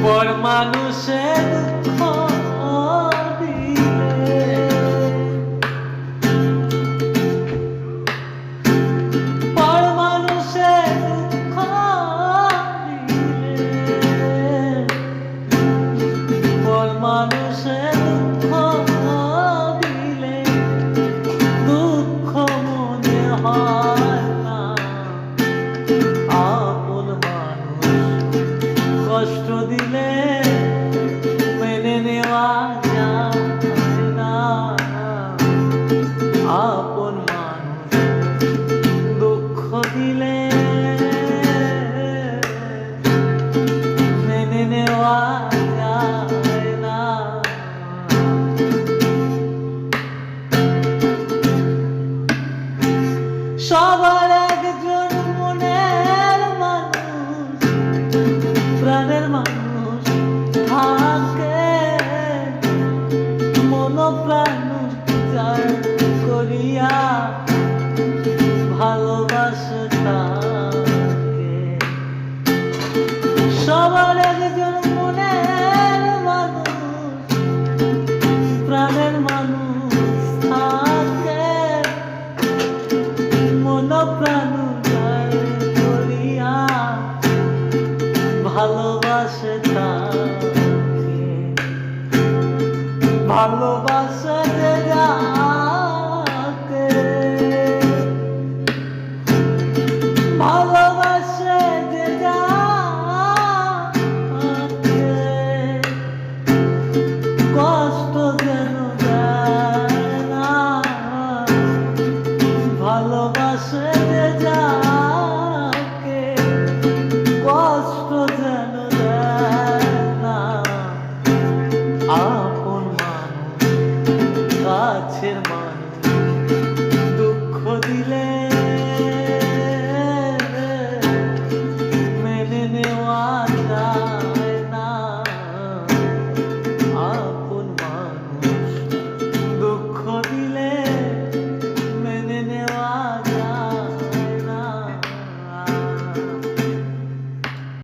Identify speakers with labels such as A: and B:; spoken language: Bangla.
A: পর মানুষের দুঃখ দিলে, পর মানুষের দুঃখ দিলে, পর মানুষের দুঃখ দিলে দুঃখ মনে হয় না। আপন মানুষ কষ্ট দিলে মেনে নেওয়া যায় না। আপন মানুষ দুঃখ দিলে মেনে নেওয়া যায় না। সবার একজন মনের মানুষ, প্রাণের মানুষ থাকে, মন প্রাণ উজাড় করিয়া ভালোবাসে তাকে। সবার একজন মনের মানুষ, প্রাণের মানুষ থাকে, মন প্রাণ উজাড় করিয়া ভালোবাসে তাকে। ভালোবাসে যাকে, ভালোবাসে যাকে, কষ্ট যেন দেয় না। ভালোবাসে যাকে, কষ্ট যেন দেয় না। আপন মানুষ, কাছের মানুষ